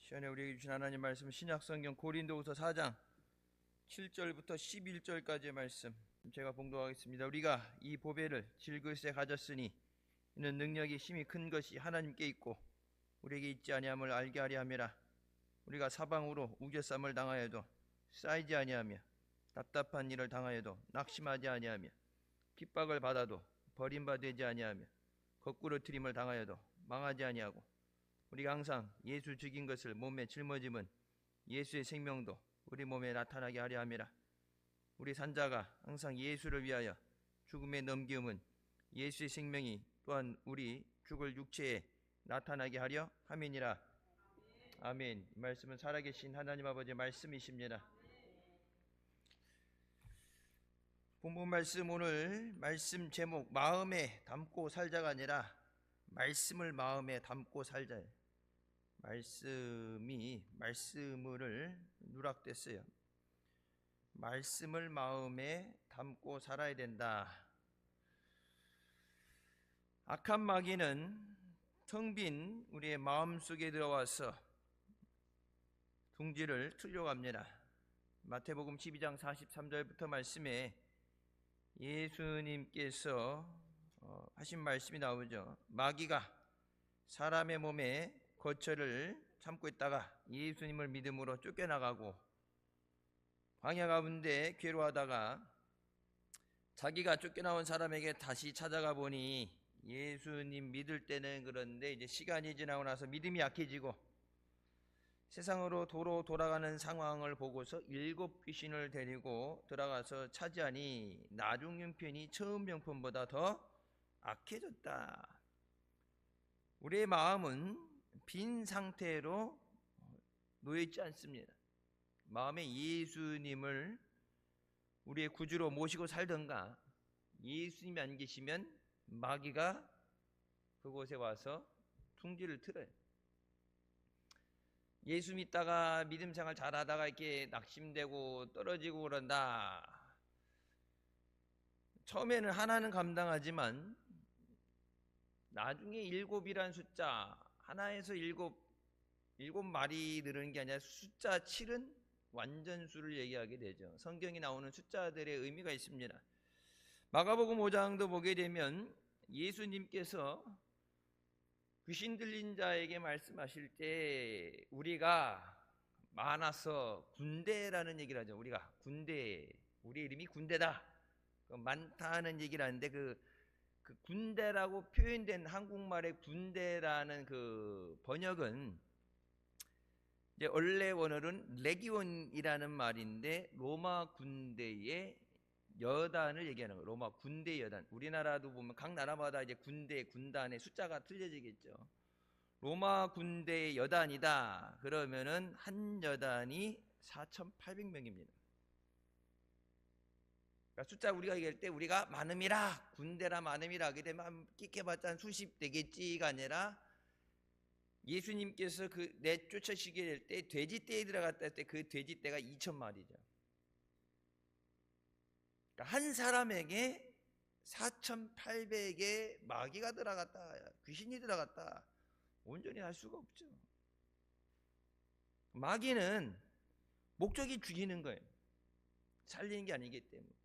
시간에 우리에게 주신 하나님 말씀 신약성경 고린도후서 4장 7절부터 11절까지의 말씀 제가 봉독하겠습니다. 우리가 이 보배를 질그릇에 가졌으니 이는 능력이 힘이 큰 것이 하나님께 있고 우리에게 있지 아니함을 알게 하려 함이라. 우리가 사방으로 우겨쌈을 당하여도 쌓이지 아니하며 답답한 일을 당하여도 낙심하지 아니하며 핍박을 받아도 버림받지 아니하며 거꾸로 트림을 당하여도 망하지 아니하고 우리가 항상 예수 죽인 것을 몸에 짊어짐은 예수의 생명도 우리 몸에 나타나게 하려 함이라. 우리 산자가 항상 예수를 위하여 죽음에 넘기움은 예수의 생명이 또한 우리 죽을 육체에 나타나게 하려 함이니라. 아멘. 이 말씀은 살아계신 하나님 아버지의 말씀이십니다. 본문 말씀, 오늘 말씀 제목 마음에 담고 살자가 아니라 말씀을 마음에 담고 살자. 말씀을 누락됐어요. 말씀을 마음에 담고 살아야 된다. 악한 마귀는 텅 빈 우리의 마음 속에 들어와서 둥지를 틀려갑니다. 마태복음 12장 43절부터 말씀에 예수님께서 하신 말씀이 나오죠. 마귀가 사람의 몸에 거처를 참고 있다가 예수님을 믿음으로 쫓겨나가고 광야 가운데 괴로워하다가 자기가 쫓겨나온 사람에게 다시 찾아가 보니 예수님 믿을 때는 그런데 이제 시간이 지나고 나서 믿음이 약해지고 세상으로 도로 돌아가는 상황을 보고서 7 귀신을 데리고 들어가서 차지하니 나중 형편이 처음 형편보다 더 악해졌다. 우리의 마음은 빈 상태로 놓여있지 않습니다. 마음에 예수님을 우리의 구주로 모시고 살던가 예수님이 안 계시면 마귀가 그곳에 와서 둥지를 틀어요. 예수 믿다가 믿음 생활 잘하다가 이렇게 낙심되고 떨어지고 그런다. 처음에는 하나는 감당하지만 나중에 7이란 숫자, 하나에서 7 말이 늘는 게 아니라 숫자 7은 완전수를 얘기하게 되죠. 성경이 나오는 숫자들의 의미가 있습니다. 마가복음 5장도 보게 되면 예수님께서 귀신 들린 자에게 말씀하실 때 우리가 많아서 군대라는 얘기를 하죠. 우리가 군대, 우리 이름이 군대다. 많다는 얘기를 하는데 그 군대라고 표현된 한국말의 군대라는 그 번역은 이제 원래 원어는 레기온이라는 말인데 로마 군대의 여단을 얘기하는 거예요. 로마 군대 여단. 우리나라도 보면 각 나라마다 이제 군단의 숫자가 틀려지겠죠. 로마 군대의 여단이다. 그러면은 한 여단이 4,800명입니다. 그러니까 숫자 우리가 얘기할 때 우리가 많음이라, 군대라 많음이라 하게 되면 끼껴봤자 한 수십 되겠지가 아니라 예수님께서 그 내쫓으시게 될 때 돼지떼에 들어갔다 할 때 그 돼지떼가 2,000마리죠. 그러니까 한 사람에게 4,800의 마귀가 들어갔다, 귀신이 들어갔다, 온전히 할 수가 없죠. 마귀는 목적이 죽이는 거예요. 살리는 게 아니기 때문에.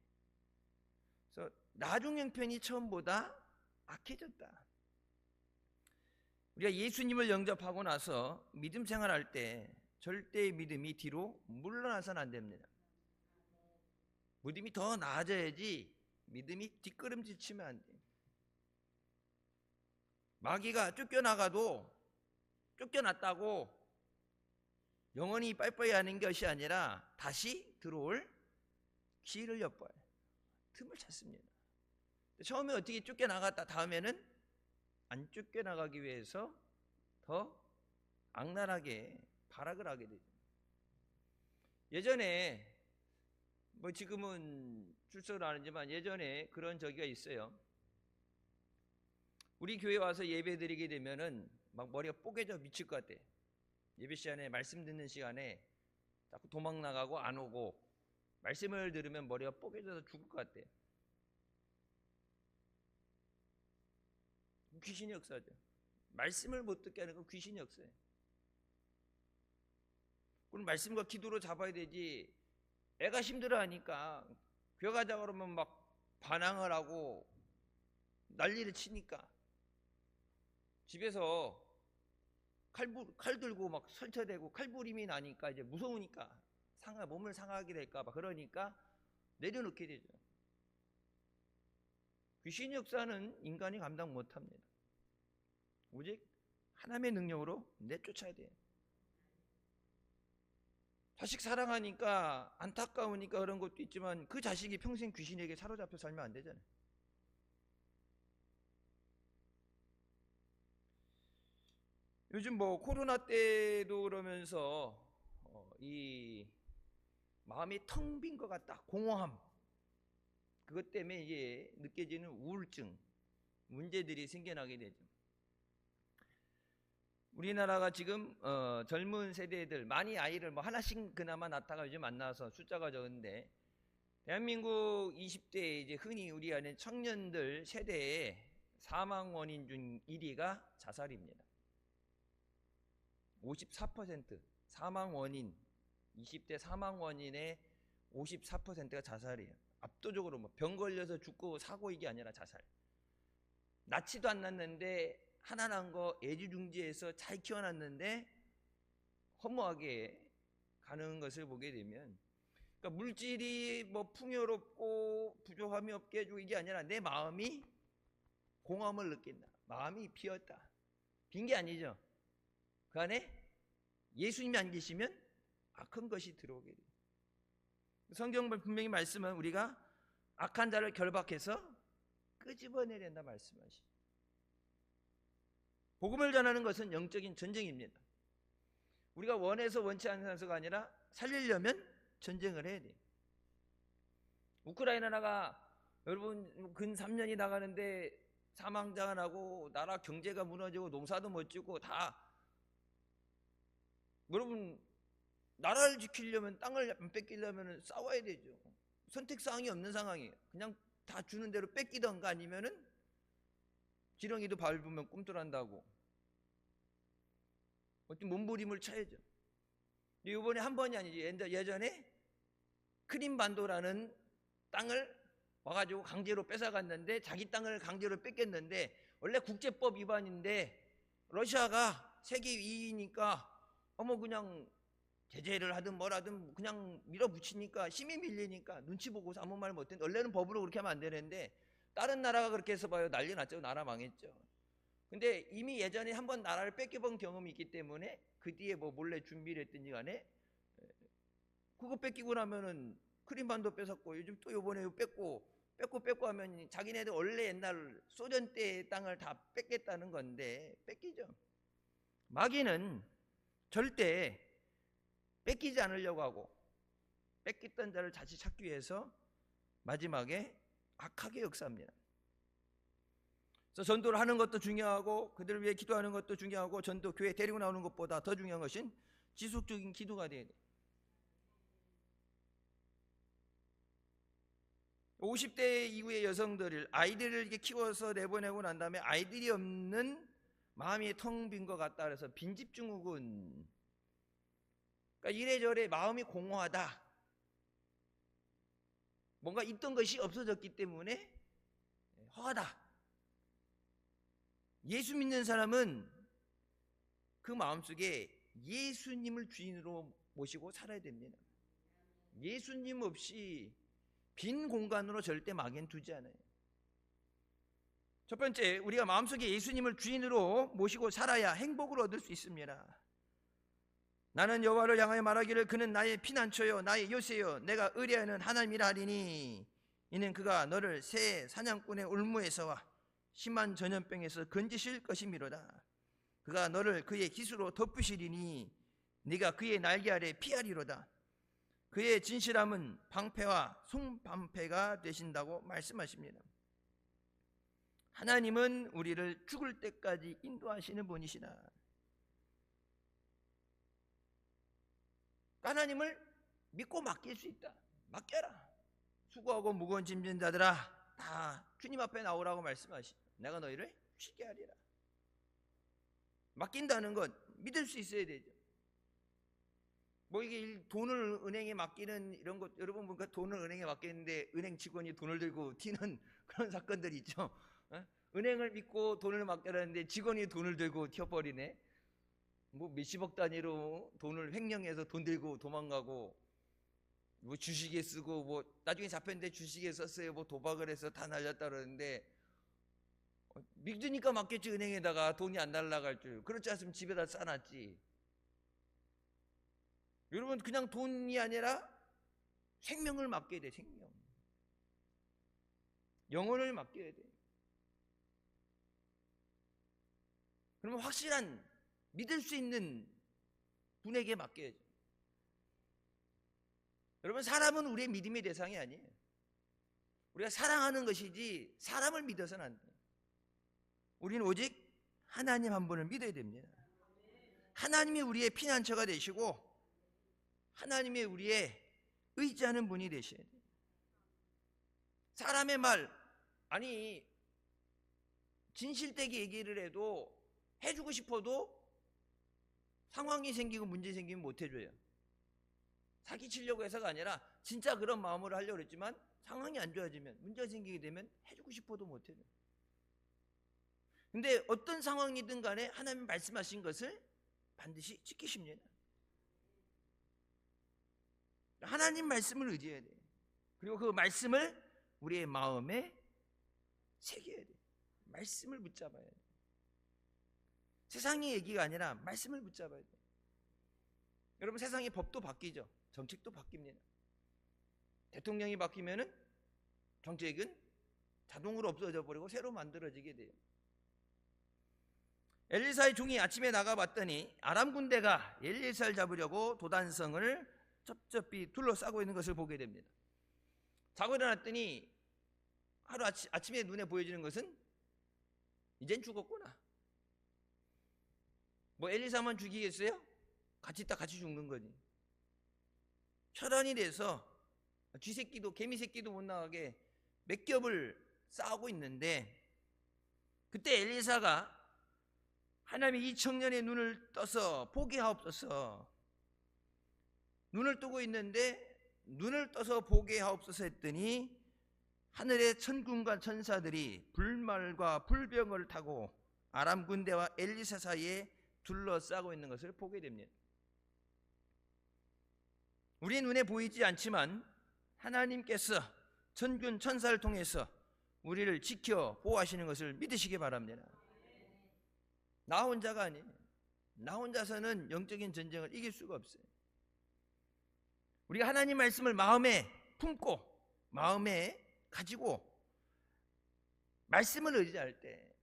그래서 나중 형편이 처음보다 악해졌다. 우리가 예수님을 영접하고 나서 믿음 생활할 때 절대 믿음이 뒤로 물러나서는 안 됩니다. 믿음이 더 나아져야지 믿음이 뒷걸음질 치면 안 돼요. 마귀가 쫓겨나가도 쫓겨났다고 영원히 빠이빠이 하는 것이 아니라 다시 들어올 기회를 엿봐요. 틈을 찾습니다. 처음에 어떻게 쫓겨나갔다 다음에는 안 쫓겨나가기 위해서 더 악랄하게 발악을 하게 되죠. 예전에 지금은 출석을 안 하지만 예전에 그런 저기가 있어요. 우리 교회 와서 예배 드리게 되면은 막 머리가 뽀개져 미칠 것 같아. 예배 시간에 말씀 듣는 시간에 자꾸 도망 나가고 안 오고 말씀을 들으면 머리가 뽀개져서 죽을 것 같아. 귀신이 역사죠. 말씀을 못 듣게 하는 건 귀신이 역사예요. 그럼 말씀과 기도로 잡아야 되지. 애가 힘들어하니까 교회 가자 그러면 막 반항을 하고 난리를 치니까 집에서 칼 들고 막 설쳐대고 칼부림이 나니까 이제 무서우니까 몸을 상하게 될까 봐 그러니까 내려놓게 되죠. 귀신 역사는 인간이 감당 못합니다. 오직 하나님의 능력으로 내쫓아야 돼요. 자식 사랑하니까 안타까우니까 그런 것도 있지만 그 자식이 평생 귀신에게 사로잡혀 살면 안 되잖아요. 요즘 뭐 코로나 때도 그러면서 이 마음이 텅 빈 것 같다, 공허함, 그것 때문에 이제 느껴지는 우울증 문제들이 생겨나게 되죠. 우리나라가 지금 젊은 세대들 많이 아이를 뭐 하나씩 그나마 낳다가 요즘 안 나와서 숫자가 적은데, 대한민국 20대 이제 흔히 우리 아는 청년들 세대의 사망 원인 중 1위가 자살입니다. 54% 사망 원인, 20대 사망 원인의 54%가 자살이에요. 압도적으로 뭐 병 걸려서 죽고 사고 이게 아니라 자살. 낳지도 않았는데 하나 난 거 애지중지해서 잘 키워놨는데 허무하게 가는 것을 보게 되면, 그러니까 물질이 뭐 풍요롭고 부족함이 없게 해주고 이게 아니라 내 마음이 공허함을 느낀다. 마음이 비었다. 빈 게 아니죠. 그 안에 예수님이 안 계시면 악한 것이 들어오게 돼요. 성경 분명히 말씀은 우리가 악한 자를 결박해서 끄집어내야 된다 말씀하시죠. 복음을 전하는 것은 영적인 전쟁입니다. 우리가 원해서 원치 않는 것이 아니라 살리려면 전쟁을 해야 돼요. 우크라이나가 여러분 근 3년이 나가는데 사망자가 나고 나라 경제가 무너지고 농사도 못 짓고 다, 여러분 나라를 지키려면 땅을 안 뺏기려면 싸워야 되죠. 선택사항이 없는 상황이에요. 그냥 다 주는 대로 뺏기던가 아니면은 지렁이도 밟으면 꿈틀한다고 어떤 몸부림을 쳐야죠. 이번에 한 번이 아니지, 예전에 크림반도라는 땅을 와가지고 강제로 뺏어갔는데, 자기 땅을 강제로 뺏겼는데 원래 국제법 위반인데 러시아가 세계 2위니까 그냥 제재를 하든 뭐라든 그냥 밀어붙이니까 힘이 밀리니까 눈치 보고서 아무 말 못했는데, 원래는 법으로 그렇게 하면 안 되는데 다른 나라가 그렇게 해서 봐요. 난리 났죠. 나라 망했죠. 근데 이미 예전에 한번 나라를 뺏겨본 경험이 있기 때문에 그 뒤에 뭐 몰래 준비를 했든지 간에 그거 뺏기고 나면은 크림반도 뺏었고 요즘 또 요번에 뺏고 하면 자기네들 원래 옛날 소련 때 땅을 다 뺏겠다는 건데 뺏기죠. 마귀는 절대 뺏기지 않으려고 하고 뺏겼던 자를 다시 찾기 위해서 마지막에 악하게 역사합니다. 그래서 전도를 하는 것도 중요하고 그들을 위해 기도하는 것도 중요하고 전도 교회 데리고 나오는 것보다 더 중요한 것은 지속적인 기도가 돼야 돼요. 50대 이후의 여성들을, 아이들을 이렇게 키워서 내보내고 난 다음에 아이들이 없는 마음이 텅 빈 것 같다 그래서 빈집증후군, 그러니까 이래저래 마음이 공허하다, 뭔가 있던 것이 없어졌기 때문에 허하다. 예수 믿는 사람은 그 마음속에 예수님을 주인으로 모시고 살아야 됩니다. 예수님 없이 빈 공간으로 절대 마귀는 두지 않아요. 첫 번째, 우리가 마음속에 예수님을 주인으로 모시고 살아야 행복을 얻을 수 있습니다. 나는 여호와를 향하여 말하기를 그는 나의 피난처요 나의 요새요 내가 의뢰하는 하나님이라 하리니 이는 그가 너를 새 사냥꾼의 올무에서와 심한 전염병에서 건지실 것이미로다. 그가 너를 그의 기수로 덮으시리니 네가 그의 날개 아래 피하리로다. 그의 진실함은 방패와 송방패가 되신다고 말씀하십니다. 하나님은 우리를 죽을 때까지 인도하시는 분이시다. 하나님을 믿고 맡길 수 있다. 맡겨라. 수고하고 무거운 짐진 자들아 다 주님 앞에 나오라고 말씀하시. 내가 너희를 쉬게 하리라. 맡긴다는 것 믿을 수 있어야 되죠. 뭐 이게 돈을 은행에 맡기는 이런 것, 여러분 보니까 돈을 은행에 맡기는데 은행 직원이 돈을 들고 튀는 그런 사건들이 있죠. 어? 은행을 믿고 돈을 맡겨라는데 직원이 돈을 들고 튀어버리네. 뭐 몇십억 단위로 돈을 횡령해서 돈 들고 도망가고, 뭐 주식에 쓰고, 뭐 나중에 잡혔는데 주식에 썼어요, 뭐 도박을 해서 다 날렸다 그러는데, 믿으니까 맡겼지. 은행에다가 돈이 안 날라갈 줄. 그렇지 않으면 집에다 싸놨지. 여러분, 그냥 돈이 아니라 생명을 맡겨야 돼. 생명, 영혼을 맡겨야 돼. 그러면 확실한, 믿을 수 있는 분에게 맡겨야죠. 여러분, 사람은 우리의 믿음의 대상이 아니에요. 우리가 사랑하는 것이지 사람을 믿어서는 안 돼요. 우리는 오직 하나님 한 분을 믿어야 됩니다. 하나님이 우리의 피난처가 되시고 하나님이 우리의 의지하는 분이 되셔야 돼요. 사람의 말, 아니 진실되게 얘기를 해도, 해주고 싶어도 상황이 생기고 문제 생기면 못 해줘요. 사기치려고 해서가 아니라 진짜 그런 마음으로 하려고 했지만 상황이 안 좋아지면, 문제가 생기게 되면 해주고 싶어도 못 해줘요. 근데 어떤 상황이든 간에 하나님 말씀하신 것을 반드시 지키십니다. 하나님 말씀을 의지해야 돼요. 그리고 그 말씀을 우리의 마음에 새겨야 돼요. 말씀을 붙잡아야 돼요. 세상의 얘기가 아니라 말씀을 붙잡아야 돼요. 여러분, 세상의 법도 바뀌죠. 정책도 바뀝니다. 대통령이 바뀌면은 정책은 자동으로 없어져 버리고 새로 만들어지게 돼요. 엘리사의 종이 아침에 나가봤더니 아람 군대가 엘리사를 잡으려고 도단성을 첩첩히 둘러싸고 있는 것을 보게 됩니다. 자고 일어났더니 하루 아침에 눈에 보여지는 것은 이젠 죽었구나. 뭐 엘리사만 죽이겠어요? 같이 있다 같이 죽는 거지. 혈안이 돼서 쥐새끼도 개미새끼도 못 나가게 몇 겹을 쌓고 있는데, 그때 엘리사가 하나님이 이 청년의 눈을 떠서 보게 하옵소서, 눈을 뜨고 있는데 눈을 떠서 보게 하옵소서 했더니 하늘의 천군과 천사들이 불말과 불병을 타고 아람 군대와 엘리사 사이에 둘러싸고 있는 것을 보게 됩니다. 우리 눈에 보이지 않지만 하나님께서 천군 천사를 통해서 우리를 지켜 보호하시는 것을 믿으시기 바랍니다. 나 혼자가 아니에요. 나 혼자서는 영적인 전쟁을 이길 수가 없어요. 우리가 하나님 말씀을 마음에 품고 마음에 가지고 말씀을 의지할 때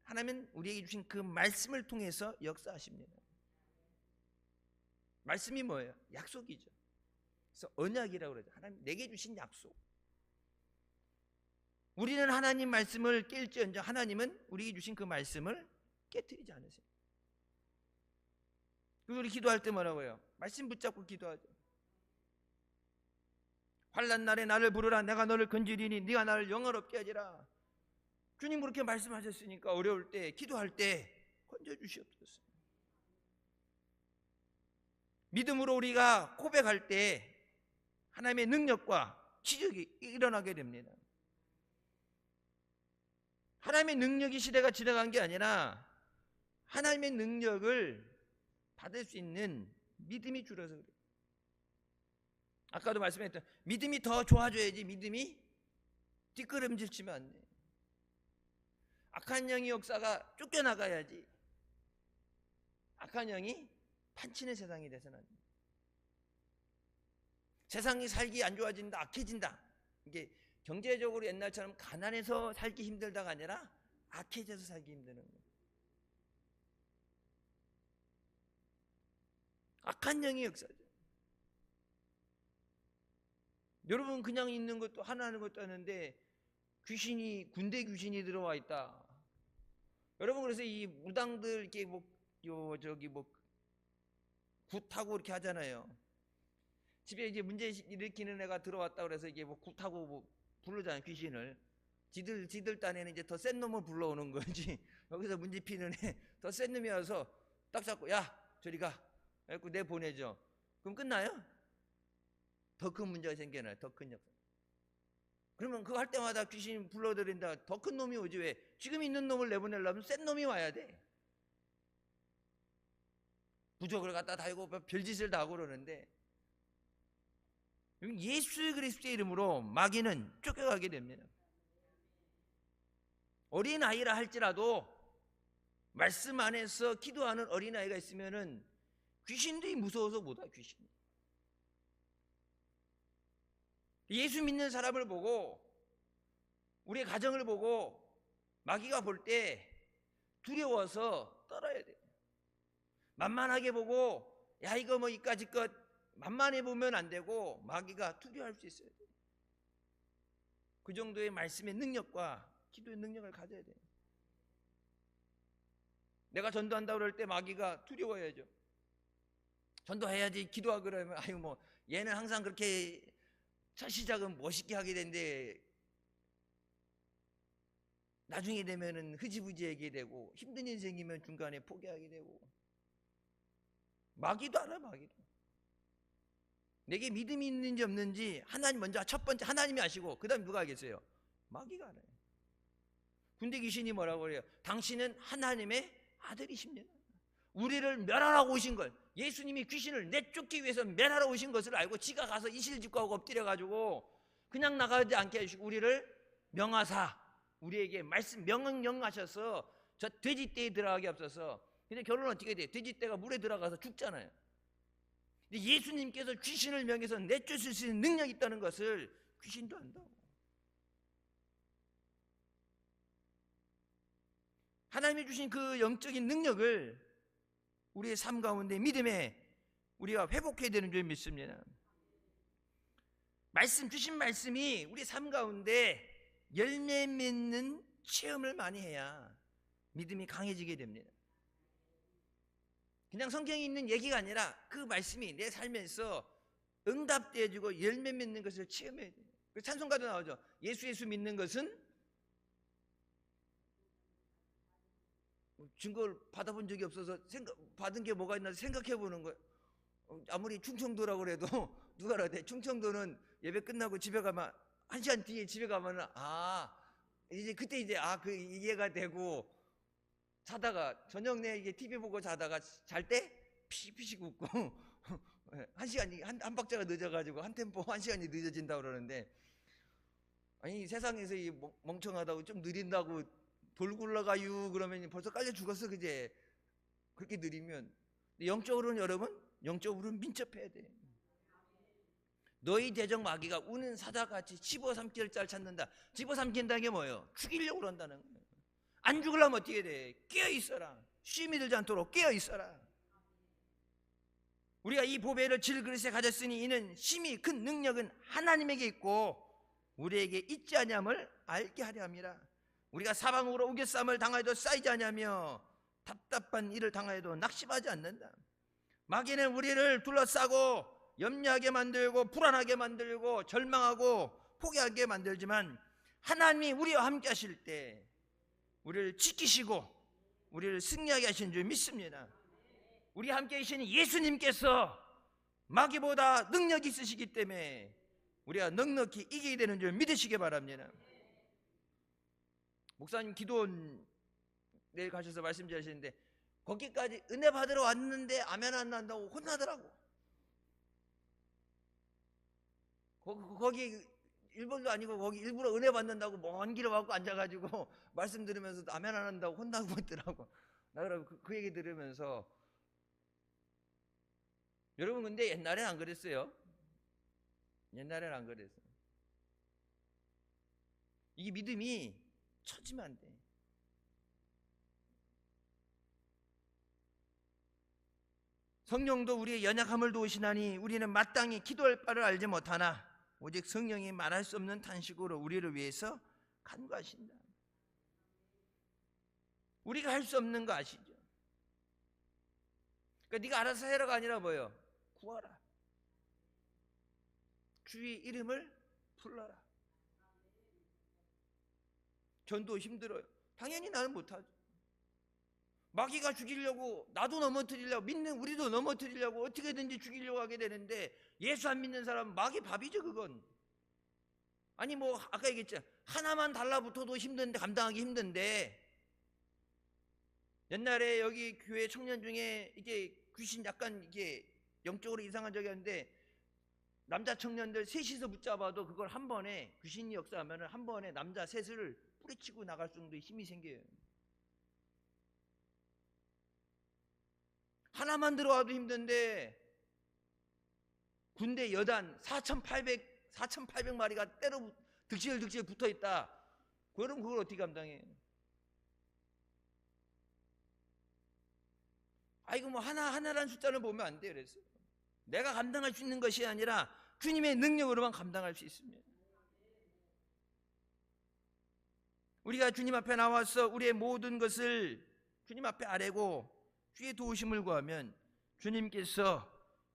하나님은 우리에게 주신 그 말씀을 통해서 역사하십니다. 말씀이 뭐예요? 약속이죠. 그래서 언약이라고 그러죠. 하나님 내게 주신 약속. 우리는 하나님 말씀을 깰지언정 하나님은 우리에게 주신 그 말씀을 깨트리지 않으세요. 그리고 우리 기도할 때 뭐라고 해요? 말씀 붙잡고 기도하죠. 환난 날에 나를 부르라. 내가 너를 건지리니 네가 나를 영화롭게 하리라. 주님 그렇게 말씀하셨으니까 어려울 때, 기도할 때 건져주시옵소서. 믿음으로 우리가 고백할 때 하나님의 능력과 기적이 일어나게 됩니다. 하나님의 능력이 시대가 지나간 게 아니라 하나님의 능력을 받을 수 있는 믿음이 줄어서 그래요. 아까도 말씀했던 믿음이 더 좋아져야지 믿음이 뒷걸음질 치면 안 돼. 악한 영의 역사가 쫓겨나가야지. 악한 영이 판치는 세상이 돼서는 안 돼. 세상이 살기 안 좋아진다, 악해진다. 이게 경제적으로 옛날처럼 가난해서 살기 힘들다가 아니라 악해져서 살기 힘드는 거예요. 악한 영의 역사죠. 여러분 그냥 있는 것도 하나 하는 것도 하는데 귀신이, 군대 귀신이 들어와 있다. 여러분 그래서 이 무당들 이렇게 굿하고 이렇게 하잖아요. 집에 이제 문제 일으키는 애가 들어왔다 그래서 이게 뭐 굿하고 뭐 부르잖아요, 귀신을. 지들 딴에는 이제 더 센 놈을 불러오는 거지. 여기서 문제 피는 애 더 센 놈이 와서 딱 잡고 야 저리 가. 그래갖고 내 보내죠. 그럼 끝나요? 더 큰 문제가 생겨나요. 더 큰 역사. 그러면 그거 할 때마다 귀신 불러들인다. 더 큰 놈이 오지 왜? 지금 있는 놈을 내보내려면 센 놈이 와야 돼. 부적을 갖다 달고 별짓을 다 하고 그러는데 예수 그리스도의 이름으로 마귀는 쫓겨가게 됩니다. 어린아이라 할지라도 말씀 안에서 기도하는 어린아이가 있으면은 귀신들이 무서워서 못와. 귀신. 예수 믿는 사람을 보고 우리의 가정을 보고 마귀가 볼 때 두려워서 떨어야 돼요. 만만하게 보고 야 이거 뭐 이까짓 것 만만해 보면 안 되고 마귀가 두려워할 수 있어야 돼요. 그 정도의 말씀의 능력과 기도의 능력을 가져야 돼요. 내가 전도한다고 그럴 때 마귀가 두려워야죠. 전도해야지 기도하고 그러면 아유 뭐 얘는 항상 그렇게 첫 시작은 멋있게 하게 되는데 나중에 되면은 흐지부지하게 되고 힘든 인생이면 중간에 포기하게 되고. 마귀도 알아. 마귀도 내게 믿음이 있는지 없는지 하나님 먼저 첫 번째 하나님이 아시고 그 다음에 누가 알겠어요? 마귀가 알아요. 군대 귀신이 뭐라고 그래요? 당신은 하나님의 아들이십니다. 우리를 멸하라고 오신 걸, 예수님이 귀신을 내쫓기 위해서 멸하러 오신 것을 알고 지가 가서 이실직고하고 엎드려가지고 그냥 나가지 않게 하시고 우리를 명하사 우리에게 말씀 명령하셔서 저 돼지떼에 들어가게 없어서. 근데 결론은 어떻게 돼? 돼지떼가 물에 들어가서 죽잖아요. 근데 예수님께서 귀신을 명해서 내쫓을 수 있는 능력이 있다는 것을 귀신도 안다고. 하나님이 주신 그 영적인 능력을 우리의 삶 가운데 믿음에 우리가 회복해야 되는 줄 믿습니다. 말씀 주신 말씀이 우리 삶 가운데 열매 맺는 체험을 많이 해야 믿음이 강해지게 됩니다. 그냥 성경에 있는 얘기가 아니라 그 말씀이 내 삶에서 응답되어지고 열매 맺는 것을 체험해야 돼요. 찬송가도 나오죠. 예수 믿는 것은 증거를 받아본 적이 없어서 받은 게 뭐가 있나 생각해 보는 거예요. 아무리 충청도라고 그래도 누가 알아대? 충청도는 예배 끝나고 집에 가면 1시간 뒤에 집에 가면은 이제 그때 이제 그 이해가 되고 자다가 저녁 내 이게 TV 보고 자다가 잘 때 피식 웃고 1시간이 한 박자가 늦어가지고 한 템포 1시간이 늦어진다고 그러는데 아니 세상에서 이 멍청하다고 좀 느린다고 돌 굴러가유 그러면 벌써 깔려 죽었어. 그제 그렇게 느리면. 영적으로는 여러분 영적으로는 민첩해야 돼. 너희 대적 마귀가 우는 사자같이 집어삼킬 자를 찾는다. 집어삼킨다는 게 뭐예요? 죽이려고 그런다는 거예요. 안 죽으려면 어떻게 돼? 깨어있어라. 쉼이 들지 않도록 깨어있어라. 우리가 이 보배를 질그릇에 가졌으니 이는 심히 큰 능력은 하나님에게 있고 우리에게 있지 아니함을 알게 하려 함이라. 우리가 사방으로 우겨쌈을 당하여도 쌓이지 아니하며 답답한 일을 당하여도 낙심하지 않는다. 마귀는 우리를 둘러싸고 염려하게 만들고 불안하게 만들고 절망하고 포기하게 만들지만 하나님이 우리와 함께 하실 때 우리를 지키시고 우리를 승리하게 하신 줄 믿습니다. 우리 함께 계시는 예수님께서 마귀보다 능력이 있으시기 때문에 우리가 넉넉히 이기게 되는 줄 믿으시기 바랍니다. 목사님 기도원 내일 가셔서 말씀 전하시는데 거기까지 은혜 받으러 왔는데 아멘 안 난다고 혼나더라고. 거기 일본도 아니고 거기 일부러 은혜 받는다고 먼 길을 와서 앉아가지고 말씀 들으면서 아멘 안 한다고 혼나고 있더라고. 나 그럼 그 얘기 들으면서 여러분 근데 옛날엔 안 그랬어요. 옛날엔 안 그랬어요. 이 믿음이 처지면 안 돼. 성령도 우리의 연약함을 도우시나니 우리는 마땅히 기도할 바를 알지 못하나 오직 성령이 말할 수 없는 탄식으로 우리를 위해서 간구하신다. 우리가 할 수 없는 거 아시죠? 그러니까 네가 알아서 해라가 아니라 뭐예요? 구하라. 주의 이름을 불러라. 전도 힘들어요. 당연히 나는 못하죠. 마귀가 죽이려고, 나도 넘어뜨리려고, 믿는 우리도 넘어뜨리려고 어떻게든지 죽이려고 하게 되는데, 예수 안 믿는 사람은 마귀 밥이죠 그건. 아니 뭐 아까 얘기했죠, 하나만 달라붙어도 힘든데, 감당하기 힘든데, 옛날에 여기 교회 청년 중에 이게 귀신 약간 이게 영적으로 이상한 적이 있는데, 남자 청년들 셋이서 붙잡아도 그걸 한 번에, 귀신이 역사하면 한 번에 남자 셋을 뿌리치고 나갈 정도의 힘이 생겨요. 하나만 들어와도 힘든데 군대 여단 4,800마리가 때로 득실득실 붙어있다. 그럼 그걸 어떻게 감당해? 이거 뭐 하나라는 숫자를 보면 안 돼요. 그래서 내가 감당할 수 있는 것이 아니라 주님의 능력으로만 감당할 수 있습니다. 우리가 주님 앞에 나와서 우리의 모든 것을 주님 앞에 아뢰고 주의 도우심을 구하면 주님께서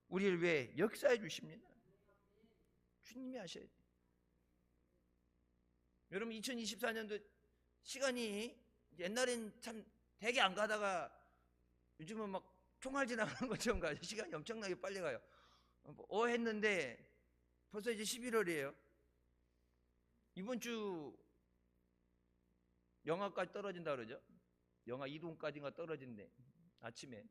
우리를 위해 역사해 주십니다. 주님이 하셔야 돼요. 여러분 2024년도 시간이 옛날엔 참 되게 안 가다가 요즘은 막 총알 지나가는 것처럼 가요. 시간이 엄청나게 빨리 가요. 했는데 벌써 이제 11월이에요. 이번 주 영하까지 떨어진다 그러죠. 영하 2도까지가 떨어진대. 아침에.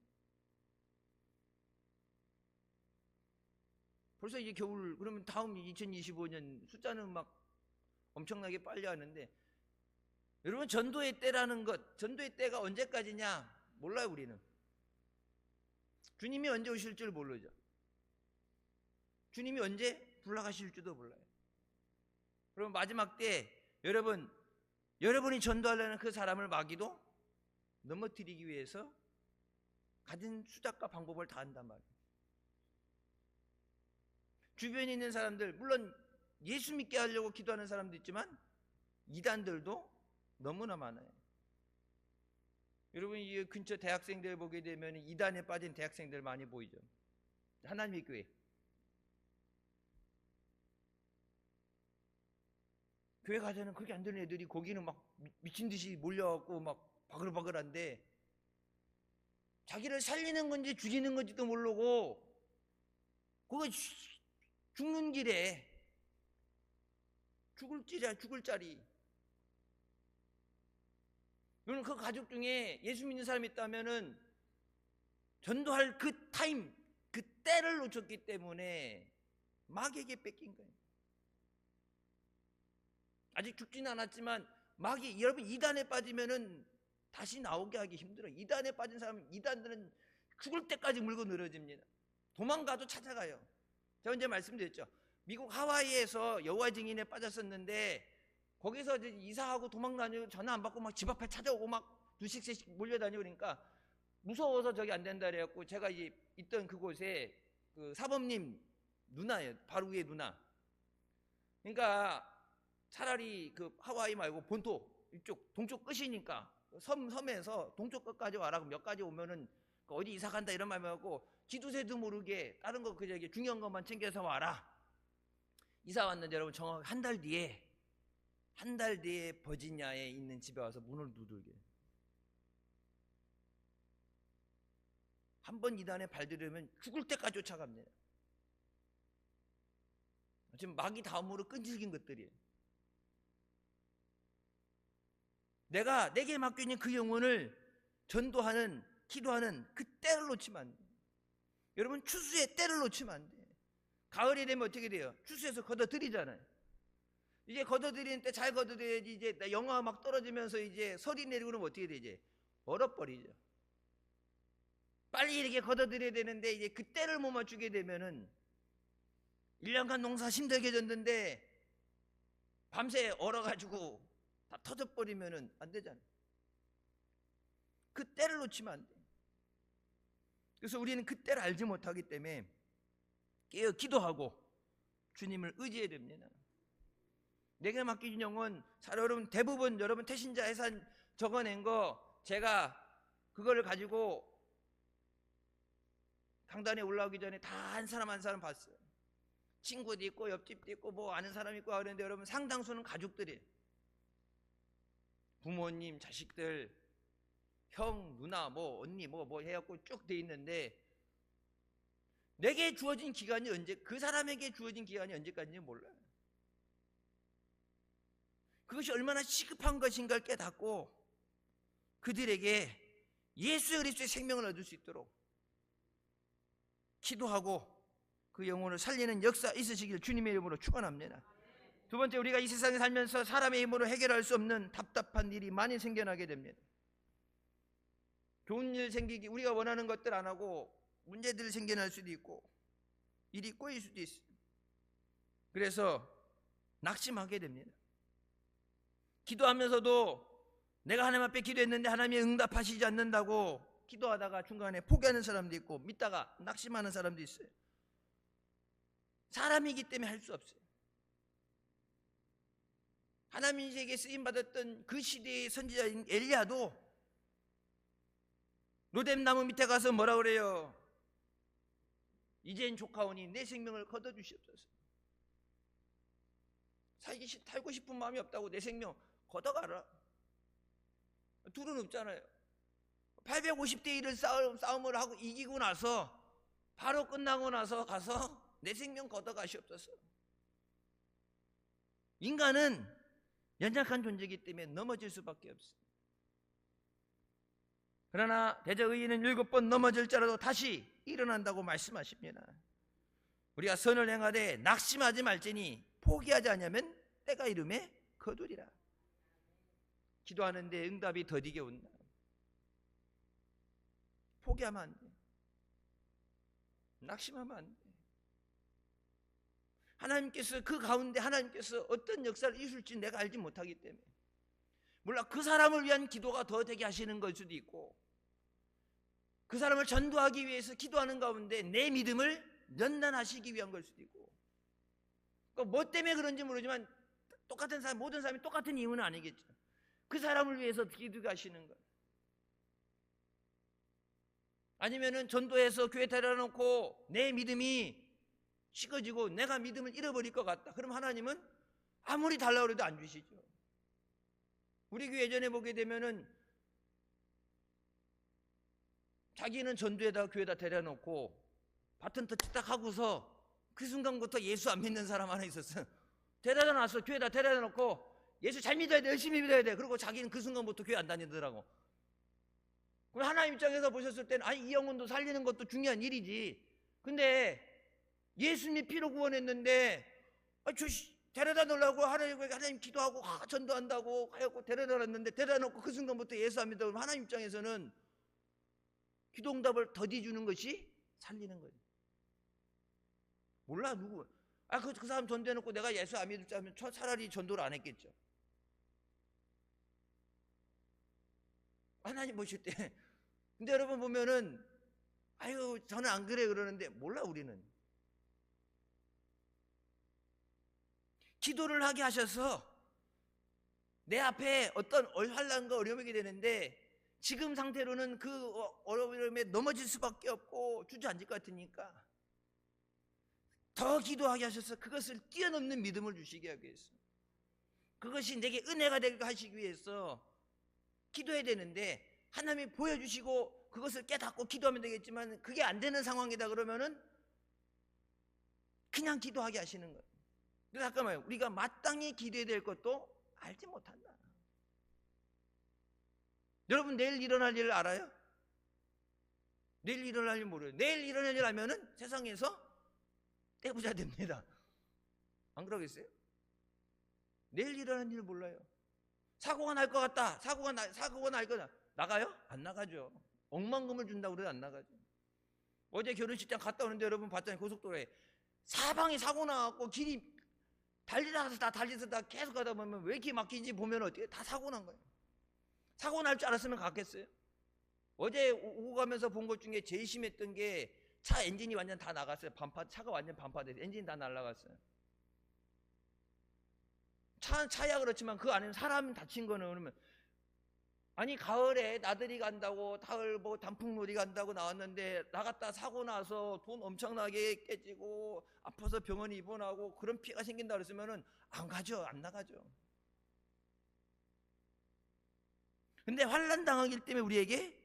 벌써 이제 겨울. 그러면 다음 2025년 숫자는 막 엄청나게 빨리 하는데, 여러분 전도의 때라는 것, 전도의 때가 언제까지냐 몰라요. 우리는 주님이 언제 오실 줄 모르죠. 주님이 언제 불러가실 줄도 몰라요. 그럼 마지막 때 여러분이 전도하려는 그 사람을 마귀도 넘어뜨리기 위해서 가진 수작과 방법을 다 한단 말이에요. 주변에 있는 사람들, 물론 예수 믿게 하려고 기도하는 사람도 있지만 이단들도 너무나 많아요. 여러분 이 근처 대학생들 보게 되면 이단에 빠진 대학생들 많이 보이죠. 하나님의 교회. 교회 가자는 그렇게 안 되는 애들이 거기는 막 미친 듯이 몰려갖고 막 바글바글한데, 자기를 살리는 건지 죽이는 건지도 모르고 그거 죽는 길에 죽을 자리. 여러분 그 가족 중에 예수 믿는 사람이 있다면은 전도할 그 타임, 그 때를 놓쳤기 때문에 마귀에게 뺏긴 거예요. 아직 죽지는 않았지만 마귀, 여러분 이단에 빠지면은 다시 나오게 하기 힘들어요. 이단에 빠진 사람은, 이단들은 죽을 때까지 물고 늘어집니다. 도망가도 찾아가요. 제가 언제 말씀드렸죠. 미국 하와이에서 여호와 증인에 빠졌었는데 거기서 이제 이사하고 도망다니고 전화 안 받고 막 집 앞에 찾아오고 막 두씩 세씩 몰려다니고, 그러니까 무서워서 저기 안 된다 그래갖고, 제가 이제 있던 그곳에 그 사범님 누나예요. 바로 위에 누나. 그러니까 차라리 그 하와이 말고 본토 이쪽 동쪽 끝이니까 섬에서 동쪽 끝까지 와라. 몇 가지 오면은 어디 이사 간다 이런 말 하고 기두새도 모르게 다른 거 그저 중요한 것만 챙겨서 와라. 이사 왔는데 여러분 정확히 한 달 뒤에 버지니아에 있는 집에 와서 문을 두들겨요. 한 번 이단에 발들이면 죽을 때까지 쫓아갑니다. 지금 마귀 다음으로 끈질긴 것들이에요. 내게 맡겨있는 그 영혼을 전도하는, 기도하는 그 때를 놓치면 안 돼요. 여러분 추수의 때를 놓치면 안 돼요. 가을이 되면 어떻게 돼요? 추수해서 걷어들이잖아요. 이제 걷어들이는 때 잘 걷어들여야지. 이제 영하 막 떨어지면서 이제 설이 내리고 그러면 어떻게 돼? 이제 얼어버리죠. 빨리 이렇게 걷어들여야 되는데 이제 그 때를 못 맞추게 되면은 1년간 농사 힘들게 졌는데 밤새 얼어가지고 다 터져버리면은 안 되잖아요. 그 때를 놓치면 안 돼요. 그래서 우리는 그 때를 알지 못하기 때문에 깨어 기도하고 주님을 의지해야 됩니다. 내게 맡긴 영혼, 여러분 대부분 여러분 태신자 해산 적어낸 거 제가 그거를 가지고 강단에 올라오기 전에 다 한 사람 한 사람 봤어요. 친구도 있고 옆집도 있고 뭐 아는 사람 있고 그런데 여러분 상당수는 가족들이에요. 부모님, 자식들, 형, 누나, 뭐 언니 뭐 해갖고 쭉 돼 있는데 내게 주어진 기간이 그 사람에게 주어진 기간이 언제까지인지 몰라요. 그것이 얼마나 시급한 것인가를 깨닫고 그들에게 예수 그리스도의 생명을 얻을 수 있도록 기도하고 그 영혼을 살리는 역사 있으시길 주님의 이름으로 축원합니다. 두 번째, 우리가 이 세상에 살면서 사람의 힘으로 해결할 수 없는 답답한 일이 많이 생겨나게 됩니다. 좋은 일 생기기, 우리가 원하는 것들 안 하고 문제들 생겨날 수도 있고 일이 꼬일 수도 있어요. 그래서 낙심하게 됩니다. 기도하면서도 내가 하나님 앞에 기도했는데 하나님이 응답하시지 않는다고 기도하다가 중간에 포기하는 사람도 있고 믿다가 낙심하는 사람도 있어요. 사람이기 때문에 할 수 없어요. 하나님에게 쓰임받았던 그 시대의 선지자인 엘리야도 로뎀나무 밑에 가서 뭐라 그래요? 이젠 조카오니 내 생명을 걷어주시옵소서. 살고 싶은 마음이 없다고 내 생명 걷어가라. 둘은 없잖아요. 850대 1을 싸움을 하고 이기고 나서 바로 끝나고 나서 가서 내 생명 걷어가시옵소서. 인간은 연약한 존재이기 때문에 넘어질 수밖에 없어요. 그러나 대저의인은 7번 넘어질지라도 다시 일어난다고 말씀하십니다. 우리가 선을 행하되 낙심하지 말지니 포기하지 않으면 때가 이름에 거두리라. 기도하는데 응답이 더디게 온다. 포기하면 안 돼. 낙심하면 안 돼. 하나님께서 그 가운데 하나님께서 어떤 역사를 이루실지 내가 알지 못하기 때문에, 몰라 그 사람을 위한 기도가 더 되게 하시는 걸 수도 있고, 그 사람을 전도하기 위해서 기도하는 가운데 내 믿음을 연단하시기 위한 걸 수도 있고, 그러니까 뭐 때문에 그런지 모르지만 똑같은 사람, 모든 사람이 똑같은 이유는 아니겠죠. 그 사람을 위해서 기도하시는 것. 아니면은 전도해서 교회 데려놓고 내 믿음이 식어지고 내가 믿음을 잃어버릴 것 같다. 그럼 하나님은 아무리 달라고 해도 안 주시죠. 우리 교회 예전에 보게 되면은 자기는 전도에다가 교회에다 데려놓고 바튼 터치 딱 하고서 그 순간부터 예수 안 믿는 사람 하나 있었어요. 데려다 놨어. 교회에다 데려다 놓고 예수 잘 믿어야 돼, 열심히 믿어야 돼. 그리고 자기는 그 순간부터 교회 안 다니더라고. 그럼 하나님 입장에서 보셨을 때는 아니 이 영혼도 살리는 것도 중요한 일이지. 근데 예수님이 피로 구원했는데 데려다 놓으려고 하나님 기도하고 전도한다고 하고 데려다 놨는데 데려다 놓고 그 순간부터 예수 안 믿어. 그럼 하나님 입장에서는 기도응답을 더디 주는 것이 살리는 거예요. 몰라 누구. 그 사람 전도해놓고 내가 예수 안 믿을 줄 알면 차라리 전도를 안 했겠죠. 하나님 보실 때. 근데 여러분 보면은 아유 저는 안 그래 그러는데 몰라 우리는. 기도를 하게 하셔서 내 앞에 어떤 환난과 어려움이 되는데 지금 상태로는 그 어려움에 넘어질 수밖에 없고 주저앉을 것 같으니까 더 기도하게 하셔서 그것을 뛰어넘는 믿음을 주시게 하기 위해서, 그것이 내게 은혜가 되게 하시기 위해서 기도해야 되는데 하나님이 보여주시고 그것을 깨닫고 기도하면 되겠지만 그게 안 되는 상황이다 그러면은 그냥 기도하게 하시는 거예요. 그래서 잠깐만요. 우리가 마땅히 기도해야 될 것도 알지 못한다. 여러분 내일 일어날 일 알아요? 내일 일어날 일 모르요. 내일 일어날 일 알면은 세상에서 떼부자 됩니다. 안 그러겠어요? 내일 일어날 일 몰라요. 사고가 날 것 같다. 사고가 날 거다. 나가요? 안 나가죠. 억만금을 준다고 그래도 안 나가죠. 어제 결혼식장 갔다 오는데 여러분 봤잖아요. 고속도로에 사방에 사고 나갖고 길이 달리다 계속 가다 보면 왜 이렇게 막히는지 보면 어떻게 다 사고 난 거예요. 사고 날 줄 알았으면 갔겠어요? 어제 오고 가면서 본 것 중에 제일 심했던 게 차 엔진이 완전 다 나갔어요. 차가 완전 반파돼서 엔진이 다 날아갔어요. 차야 그렇지만 그 안에는 사람 다친 거는 그러면 아니 가을에 나들이 간다고 가을 뭐 단풍놀이 간다고 나왔는데 나갔다 사고 나서 돈 엄청나게 깨지고 아파서 병원 입원하고 그런 피해가 생긴다 그랬으면은 안 가죠. 안 나가죠. 근데 환난 당하기 때문에 우리에게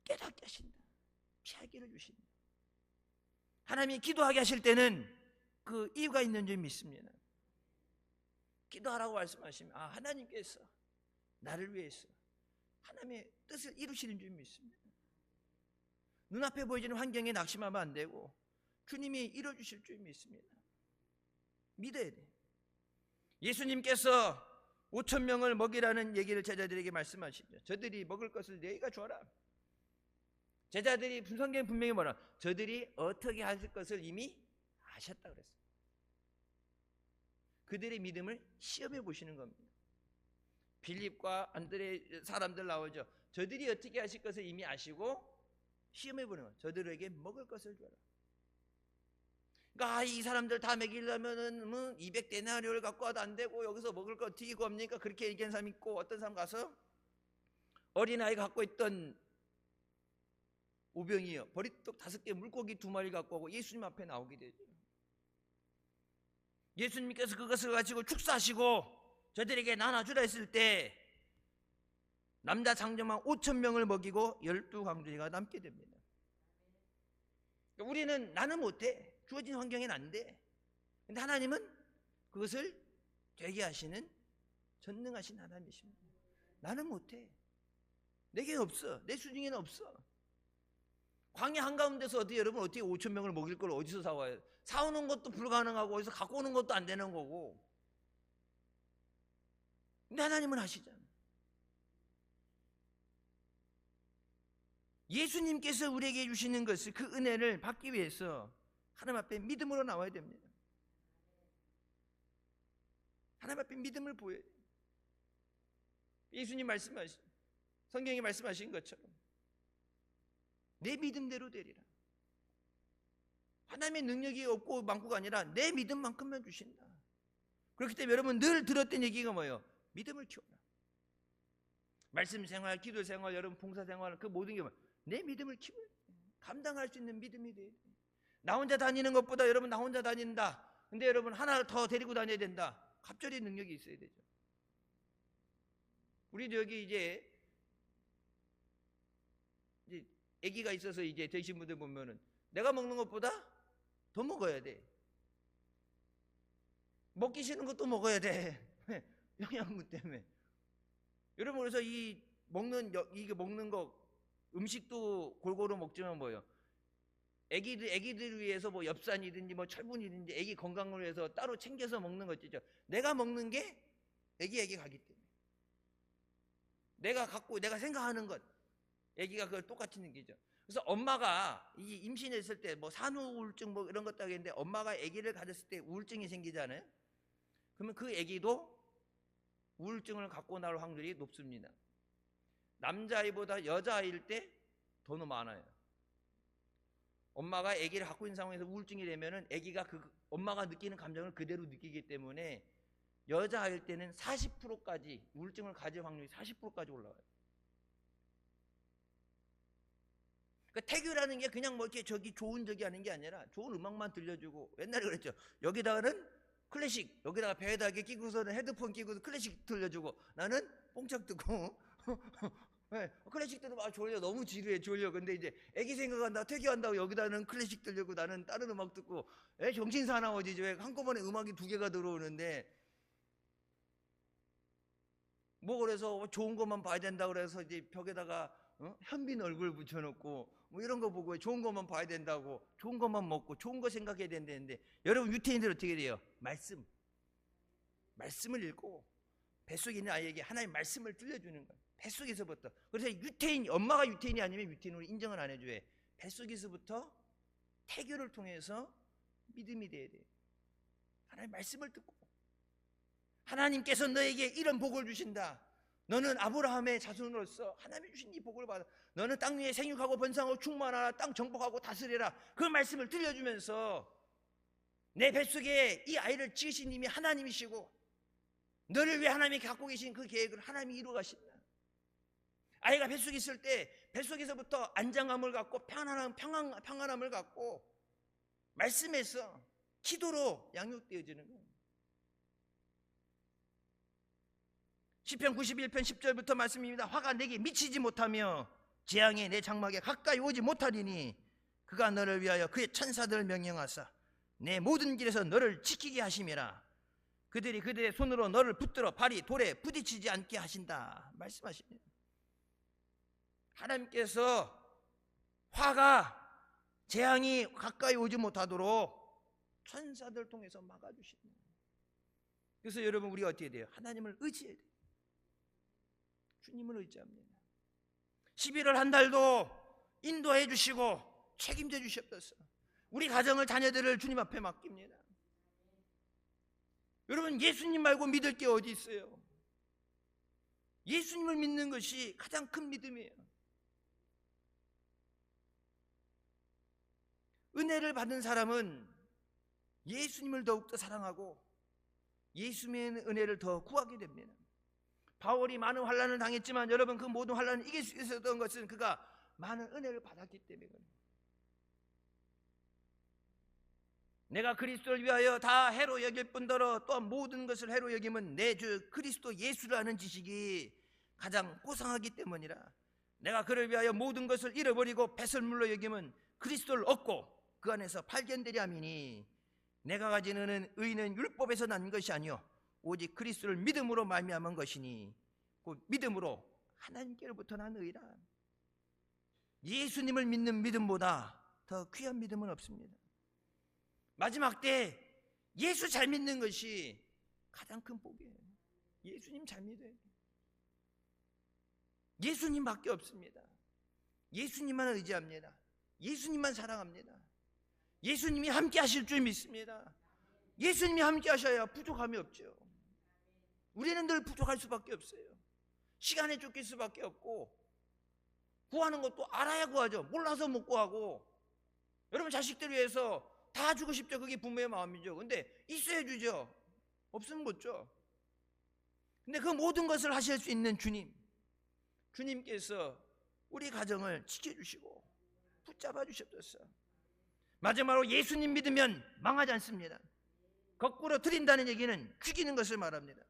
깨닫게 하신다. 피하기를 주신다. 하나님이 기도하게 하실 때는 그 이유가 있는 줄 믿습니다. 기도하라고 말씀하시면 하나님께서 나를 위해서 하나님의 뜻을 이루시는 줄 믿습니다. 눈앞에 보이지는 환경에 낙심하면 안 되고 주님이 이루어주실 줄 믿습니다. 믿어야 돼. 예수님께서 5,000명을 먹이라는 얘기를 제자들에게 말씀하시죠. 저들이 먹을 것을 너희가 줘라. 제자들이 성경에 분명히 뭐라, 저들이 어떻게 하실 것을 이미 아셨다 그랬어요. 그들의 믿음을 시험해 보시는 겁니다. 빌립과 안드레 사람들 나오죠. 저들이 어떻게 하실 것을 이미 아시고 시험해 보는 거예요. 저들에게 먹을 것을 줘라. 그러니까 이 사람들 다 먹이려면은 200데나리온을 갖고 와도 안 되고 여기서 먹을 거 어떻게 구합니까? 그렇게 얘기한 사람 있고, 어떤 사람 가서 어린아이가 갖고 있던 오병이요, 버리떡 5개, 물고기 2마리 갖고 오고 예수님 앞에 나오게 되죠. 예수님께서 그것을 가지고 축사하시고 저들에게 나눠주라 했을 때 남자 장정만 5,000명을 먹이고 12광주리가 남게 됩니다. 우리는 나는 못해, 주어진 환경엔 안 돼. 근데 하나님은 그것을 되게 하시는 전능하신 하나님이십니다. 나는 못해, 내게 없어, 내 수중에는 없어. 광야 한가운데서 여러분 어떻게 5,000명을 먹일 걸 어디서 사와요? 사오는 것도 불가능하고 어디서 갖고 오는 것도 안 되는 거고. 근데 하나님은 하시잖아요. 예수님께서 우리에게 주시는 것을, 그 은혜를 받기 위해서 하나님 앞에 믿음으로 나와야 됩니다. 하나님 앞에 믿음을 보여야 돼요. 예수님 말씀하신, 성경이 말씀하신 것처럼 내 믿음대로 되리라. 하나님의 능력이 없고 많고가 아니라 내 믿음만큼만 주신다. 그렇기 때문에 여러분 늘 들었던 얘기가 뭐예요? 믿음을 키워라. 말씀 생활, 기도 생활, 여러분 봉사 생활, 그 모든 게 뭐예요? 내 믿음을 키워야 돼. 감당할 수 있는 믿음이 돼야 돼. 나 혼자 다니는 것보다 여러분 나 혼자 다닌다, 근데 여러분 하나 더 데리고 다녀야 된다, 갑절의 능력이 있어야 되죠. 우리도 여기 이제 아기가 있어서 이제 되신 분들 보면은 내가 먹는 것보다 더 먹어야 돼. 먹기 싫은 것도 먹어야 돼. 영양분 때문에. 여러분 그래서 이게 먹는 거, 음식도 골고루 먹지만 뭐예요? 애기들 위해서 뭐 엽산이든지 뭐 철분이든지 애기 건강을 위해서 따로 챙겨서 먹는 거 있죠. 내가 먹는 게 애기에게 가기 때문에. 내가 갖고 내가 생각하는 것, 애기가 그걸 똑같이 느끼죠. 그래서 엄마가 이 임신했을 때 뭐 산후 우울증 뭐 이런 것도 하겠는데, 엄마가 아기를 가졌을 때 우울증이 생기잖아요. 그러면 그 아기도 우울증을 갖고 나올 확률이 높습니다. 남자아이보다 여자아이일 때 더 많아요. 엄마가 아기를 갖고 있는 상황에서 우울증이 되면은 아기가 그 엄마가 느끼는 감정을 그대로 느끼기 때문에 여자아이일 때는 40%까지 우울증을 가질 확률이 40%까지 올라가요. 그러니까 태교라는 게 그냥 뭐 이렇게 저기 좋은 저기 하는 게 아니라 좋은 음악만 들려주고, 옛날에 그랬죠. 여기다가는 클래식, 여기다가 배에다 끼고서는 헤드폰 끼고서 클래식 들려주고, 나는 뽕짝 듣고 네, 클래식 들으면 졸려, 너무 지루해, 졸려. 근데 이제 애기 생각한다, 퇴교한다고 여기다는 클래식 들려고 나는 다른 음악 듣고 정신 사나워지죠. 왜 한꺼번에 음악이 2개가 들어오는데, 뭐 그래서 좋은 것만 봐야 된다 그래서 이제 벽에다가 현빈 얼굴 붙여놓고 뭐 이런 거 보고 좋은 것만 봐야 된다고, 좋은 것만 먹고 좋은 거 생각해야 된다는데, 여러분 유태인들 어떻게 돼요? 말씀을 읽고 뱃속에 있는 아이에게 하나님의 말씀을 들려주는 거예요. 뱃속에서부터. 그래서 엄마가 유태인이 아니면 유태인으로 인정을 안 해줘요. 뱃속에서부터 태교를 통해서 믿음이 돼야 돼요. 하나님의 말씀을 듣고, 하나님께서 너에게 이런 복을 주신다, 너는 아브라함의 자손으로서 하나님이 주신 이 복을 받아, 너는 땅 위에 생육하고 번성하고 충만하라, 땅 정복하고 다스리라, 그 말씀을 들려주면서 내 뱃속에 이 아이를 지으신 님이 하나님이시고 너를 위해 하나님이 갖고 계신 그 계획을 하나님이 이루어 가신다. 아이가 뱃속에 있을 때 뱃속에서부터 안정감을 갖고 평안함을 갖고 말씀에서 기도로 양육되어지는 거예요. 시편 91편 10절부터 말씀입니다. 화가 내게 미치지 못하며 재앙이 내 장막에 가까이 오지 못하리니 그가 너를 위하여 그의 천사들을 명령하사 내 모든 길에서 너를 지키게 하심이라. 그들이 그들의 손으로 너를 붙들어 발이 돌에 부딪히지 않게 하신다 말씀하십니다. 하나님께서 화가 재앙이 가까이 오지 못하도록 천사들 통해서 막아주십니다. 그래서 여러분 우리가 어떻게 돼요? 하나님을 의지해야 돼요. 주님을 의지합니다. 11월 한 달도 인도해 주시고 책임져 주셨어요. 우리 가정을 자녀들을 주님 앞에 맡깁니다. 여러분 예수님 말고 믿을 게 어디 있어요? 예수님을 믿는 것이 가장 큰 믿음이에요. 은혜를 받은 사람은 예수님을 더욱더 사랑하고 예수님의 은혜를 더 구하게 됩니다. 바울이 많은 환난을 당했지만 여러분 그 모든 환난을 이길 수 있었던 것은 그가 많은 은혜를 받았기 때문입니다. 내가 그리스도를 위하여 다 해로 여길 뿐더러 또한 모든 것을 해로 여김은 내 주 그리스도 예수를 아는 지식이 가장 고상하기 때문이라. 내가 그를 위하여 모든 것을 잃어버리고 배설물로 여김은 그리스도를 얻고 그 안에서 발견되리 함이니 내가 가진 의는 율법에서 난 것이 아니요 오직 그리스도를 믿음으로 말미암은 것이니 그 믿음으로 하나님께로부터 난 의라. 예수님을 믿는 믿음보다 더 귀한 믿음은 없습니다. 마지막 때 예수 잘 믿는 것이 가장 큰 복이에요. 예수님 잘 믿어요. 예수님밖에 없습니다. 예수님만 의지합니다. 예수님만 사랑합니다. 예수님이 함께 하실 줄 믿습니다. 예수님이 함께 하셔야 부족함이 없죠. 우리는 늘 부족할 수밖에 없어요. 시간에 쫓길 수밖에 없고 구하는 것도 알아야 구하죠. 몰라서 못 구하고. 여러분 자식들 위해서 다 주고 싶죠. 그게 부모의 마음이죠. 근데 있어야 주죠. 없으면 못 줘. 근데 그 모든 것을 하실 수 있는 주님께서 우리 가정을 지켜주시고 붙잡아 주셨어요. 마지막으로 예수님 믿으면 망하지 않습니다. 거꾸로 드린다는 얘기는 죽이는 것을 말합니다.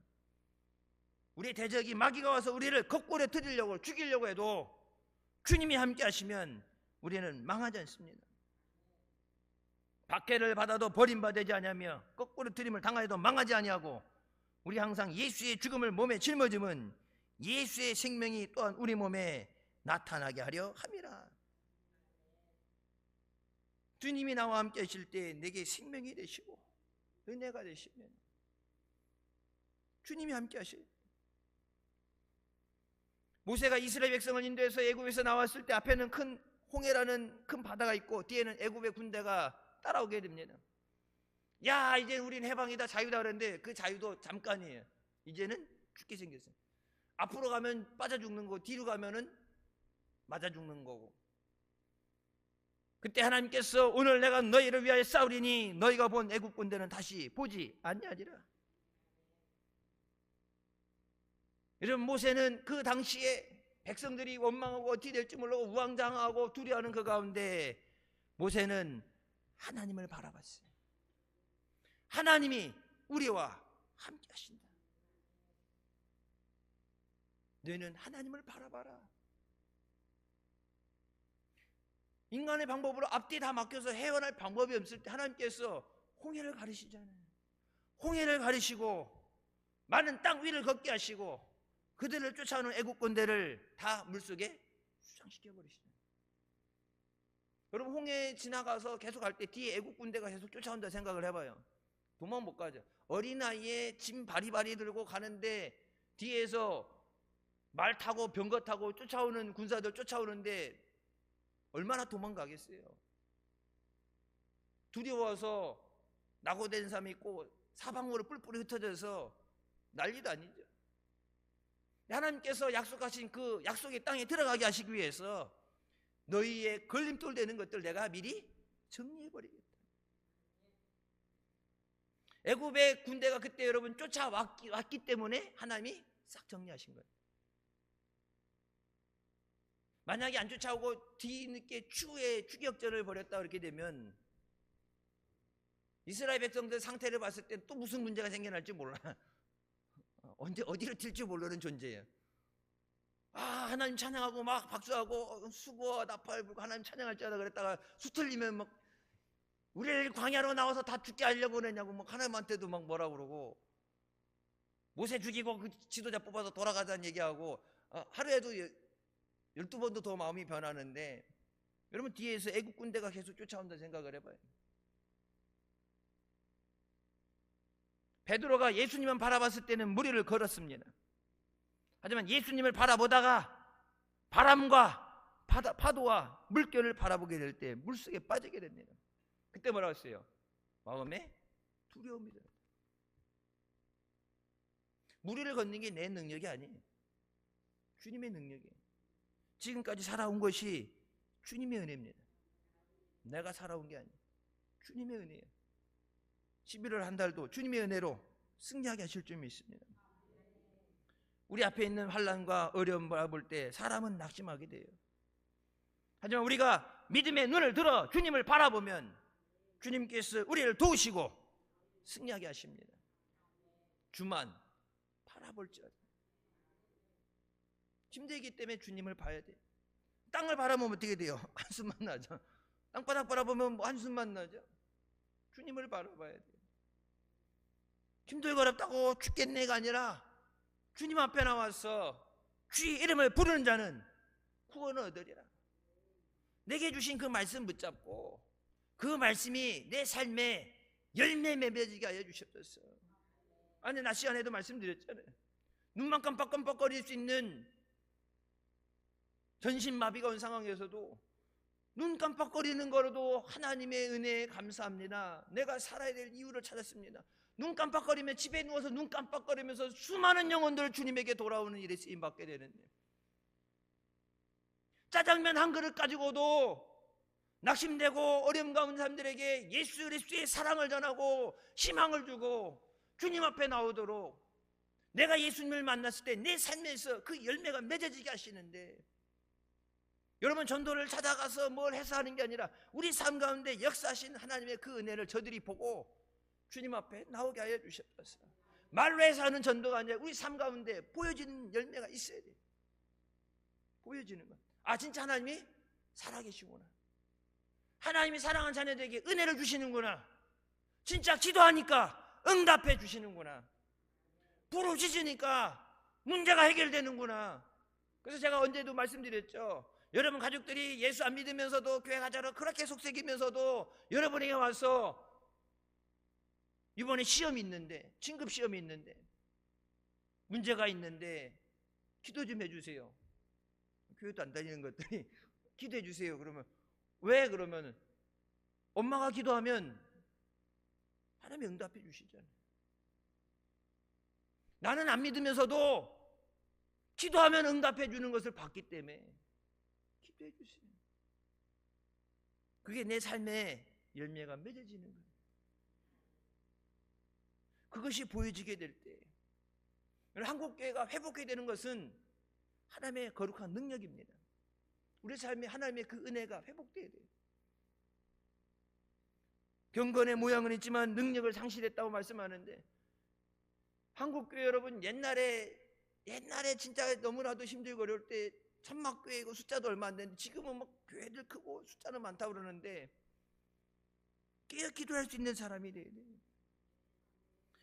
우리 대적이 마귀가 와서 우리를 거꾸로 드리려고 죽이려고 해도 주님이 함께 하시면 우리는 망하지 않습니다. 박해를 받아도 버림받지 아니하며 거꾸로 드림을 당하여도 망하지 아니하고 우리 항상 예수의 죽음을 몸에 짊어짐은 예수의 생명이 또한 우리 몸에 나타나게 하려 함이라. 주님이 나와 함께 하실 때 내게 생명이 되시고 은혜가 되시면 주님이 함께 하실. 모세가 이스라엘 백성을 인도해서 애굽에서 나왔을 때 앞에는 큰 홍해라는 큰 바다가 있고 뒤에는 애굽의 군대가 따라오게 됩니다. 야 이제 우린 해방이다 자유다 그랬는데 그 자유도 잠깐이에요. 이제는 죽게 생겼어요. 앞으로 가면 빠져 죽는 거고 뒤로 가면은 맞아 죽는 거고. 그때 하나님께서 오늘 내가 너희를 위하여 싸우리니 너희가 본 애굽 군대는 다시 보지 아니하리라. 여러분 모세는 그 당시에 백성들이 원망하고 어떻게 될지 모르고 우왕좌왕하고 두려워하는 그 가운데 모세는 하나님을 바라봤어요. 하나님이 우리와 함께 하신다. 너희는 하나님을 바라봐라. 인간의 방법으로 앞뒤 다 맡겨서 헤어날 방법이 없을 때 하나님께서 홍해를 가르시잖아요. 홍해를 가르시고 많은 땅 위를 걷게 하시고 그들을 쫓아오는 애국 군대를 다 물속에 수장시켜 버리시잖아요. 여러분 홍해 지나가서 계속 갈 때 뒤에 애국 군대가 계속 쫓아온다 생각을 해봐요. 도망 못 가죠. 어린아이에 짐 바리바리 들고 가는데 뒤에서 말 타고 병거 타고 쫓아오는 군사들 쫓아오는데 얼마나 도망가겠어요. 두려워서 낙오된 삶이 있고 사방으로 뿔뿔이 흩어져서 난리도 아니죠. 하나님께서 약속하신 그 약속의 땅에 들어가게 하시기 위해서 너희의 걸림돌 되는 것들 내가 미리 정리해버리겠다. 애굽의 군대가 그때 여러분 쫓아왔기 때문에 하나님이 싹 정리하신 거예요. 만약에 안 쫓아오고 뒤늦게 추후에 추격전을 벌였다 그렇게 되면 이스라엘 백성들 상태를 봤을 때 또 무슨 문제가 생겨날지 몰라. 언제 어디로 튈지 모르는 존재예요. 하나님 찬양하고 막 박수하고 수고 나팔 불고 하나님 찬양할 줄 알아 그랬다가 수틀리면 막 우리를 광야로 나와서 다 죽게 하려고 그러냐고 막 하나님한테도 막 뭐라 그러고, 모세 죽이고 그 지도자 뽑아서 돌아가자는 얘기하고, 하루에도 12번도 더 마음이 변하는데, 여러분 뒤에서 애국 군대가 계속 쫓아온다 생각을 해봐요. 베드로가 예수님만 바라봤을 때는 무리를 걸었습니다. 하지만 예수님을 바라보다가 바람과 파도와 물결을 바라보게 될 때 물속에 빠지게 됩니다. 그때 뭐라고 했어요? 마음에 두려움이 들어요. 무리를 걷는 게 내 능력이 아니에요. 주님의 능력이에요. 지금까지 살아온 것이 주님의 은혜입니다. 내가 살아온 게 아니에요. 주님의 은혜예요. 11월 한 달도 주님의 은혜로 승리하게 하실 줄 믿습니다. 우리 앞에 있는 환난과 어려움을 바라볼 때 사람은 낙심하게 돼요. 하지만 우리가 믿음의 눈을 들어 주님을 바라보면 주님께서 우리를 도우시고 승리하게 하십니다. 주만 바라볼지어다. 힘들기 때문에 주님을 봐야 돼요. 땅을 바라보면 어떻게 돼요? 한숨만 나죠. 땅바닥 바라보면 뭐 한숨만 나죠. 주님을 바라봐야 돼요. 힘들고 어렵다고 죽겠네가 아니라 주님 앞에 나와서 주의 이름을 부르는 자는 구원을 얻으리라. 내게 주신 그 말씀 붙잡고 그 말씀이 내 삶에 열매 맺어지게 하여 주시옵소서. 아니, 낮 시간에도 말씀드렸잖아요. 눈만 깜빡깜빡거릴 수 있는 전신마비가 온 상황에서도 눈 깜빡거리는 거로도 하나님의 은혜에 감사합니다. 내가 살아야 될 이유를 찾았습니다. 눈 깜빡거리면 집에 누워서 눈 깜빡거리면서 수많은 영혼들 주님에게 돌아오는 일에 쓰임받게 되는데, 짜장면 한 그릇 가지고도 낙심되고 어려움 가운데 사람들에게 예수 그리스도의 사랑을 전하고 희망을 주고 주님 앞에 나오도록 내가 예수님을 만났을 때 내 삶에서 그 열매가 맺어지게 하시는데, 여러분 전도를 찾아가서 뭘 해서 하는 게 아니라 우리 삶 가운데 역사하신 하나님의 그 은혜를 저들이 보고 주님 앞에 나오게 하여 주셨어요. 말로 해서 하는 전도가 아니라 우리 삶 가운데 보여지는 열매가 있어야 돼요. 보여지는 것. 진짜 하나님이 살아계시구나. 하나님이 사랑하는 자녀들에게 은혜를 주시는구나. 진짜 기도하니까 응답해 주시는구나. 부르짖으니까 문제가 해결되는구나. 그래서 제가 언제도 말씀드렸죠. 여러분 가족들이 예수 안 믿으면서도 교회 가자고 그렇게 속삭이면서도 여러분에게 와서 이번에 시험이 있는데, 진급 시험이 있는데, 문제가 있는데 기도 좀 해주세요. 교회도 안 다니는 것들이 기도해 주세요. 그러면 왜? 그러면 엄마가 기도하면 하나님이 응답해 주시잖아요. 나는 안 믿으면서도 기도하면 응답해 주는 것을 봤기 때문에 기도해 주세요. 그게 내 삶의 열매가 맺어지는 거예요. 그것이 보여지게 될 때, 한국교회가 회복해야 되는 것은 하나님의 거룩한 능력입니다. 우리 삶에 하나님의 그 은혜가 회복돼야 돼요. 경건의 모양은 있지만 능력을 상실했다고 말씀하는데, 한국교회 여러분 옛날에 진짜 너무나도 힘들고 어려울 때 천막교회고 숫자도 얼마 안 되는데, 지금은 막 교회들 크고 숫자는 많다고 그러는데 깨어 기도할 수 있는 사람이 돼야 돼요.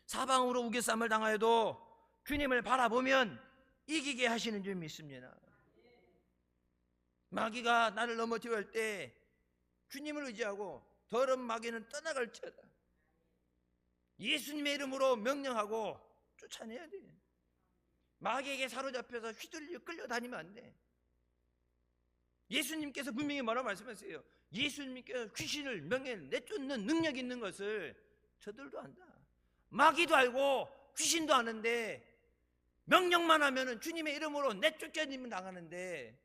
사방으로 우겨쌈을 당하여도 주님을 바라보면 이기게 하시는 줄 믿습니다. 마귀가 나를 넘어뜨려 할 때 주님을 의지하고 더러운 마귀는 떠나갈지어다. 예수님의 이름으로 명령하고 쫓아내야 돼. 마귀에게 사로잡혀서 휘둘려 끌려다니면 안 돼. 예수님께서 분명히 뭐라고 말씀하세요? 예수님께서 귀신을 명예 내쫓는 능력이 있는 것을 저들도 안다. 마귀도 알고 귀신도 아는데 명령만 하면은 주님의 이름으로 내쫓겨지면 나가는데,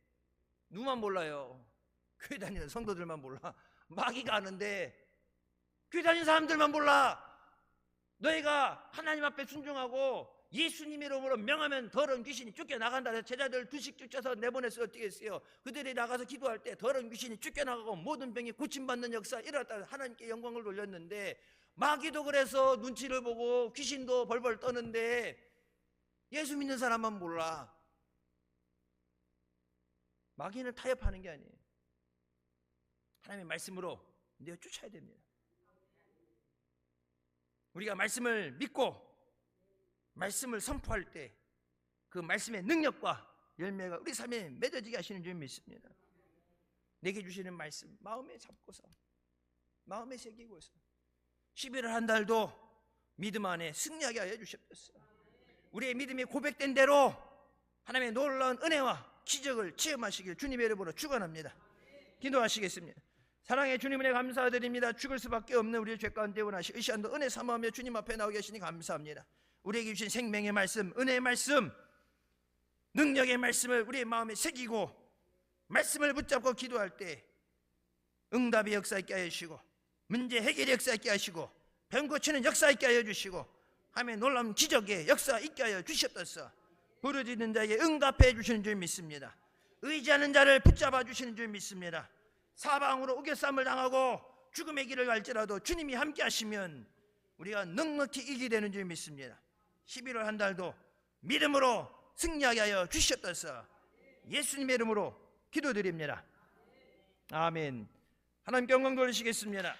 누구만 몰라요? 교회 다니는 성도들만 몰라. 마귀가 아는데 교회 다니는 사람들만 몰라. 너희가 하나님 앞에 순종하고 예수님 이름으로 명하면 더러운 귀신이 쫓겨나간다 해서 제자들 두씩 쫓아서 내보냈어요. 어떻게 했어요? 그들이 나가서 기도할 때 더러운 귀신이 쫓겨나가고 모든 병이 고침받는 역사 일어났다. 하나님께 영광을 돌렸는데, 마귀도 그래서 눈치를 보고 귀신도 벌벌 떠는데 예수 믿는 사람만 몰라. 마귀는 타협하는 게 아니에요. 하나님의 말씀으로 내어 쫓아야 됩니다. 우리가 말씀을 믿고 말씀을 선포할 때 그 말씀의 능력과 열매가 우리 삶에 맺어지게 하시는 줄 믿습니다. 내게 주시는 말씀 마음에 잡고서 마음에 새기고서 11월 한 달도 믿음 안에 승리하게 하여 주시옵소서. 우리의 믿음이 고백된 대로 하나님의 놀라운 은혜와 기적을 체험하시길 주님의 이름으로 축원합니다. 기도하시겠습니다. 사랑의 주님 은혜 감사드립니다. 죽을 수밖에 없는 우리의 죄 가운데 원하시 이 시간도 은혜 삼아하며 주님 앞에 나오 계시니 감사합니다. 우리에게 주신 생명의 말씀, 은혜의 말씀, 능력의 말씀을 우리의 마음에 새기고 말씀을 붙잡고 기도할 때 응답의 역사 있게 하여 주시고 문제 해결의 역사 있게 하시고 병 고치는 역사 있게 하여 주시고 하나님의 놀라운 기적의 역사 있게 하여 주시옵소서. 부르짖는 자에게 응답해 주시는 줄 믿습니다. 의지하는 자를 붙잡아 주시는 줄 믿습니다. 사방으로 우겨쌈을 당하고 죽음의 길을 갈지라도 주님이 함께 하시면 우리가 넉넉히 이기게 되는 줄 믿습니다. 11월 한 달도 믿음으로 승리하게 하여 주시옵소서. 예수님의 이름으로 기도드립니다. 아멘. 하나님께 영광 돌리시겠습니다.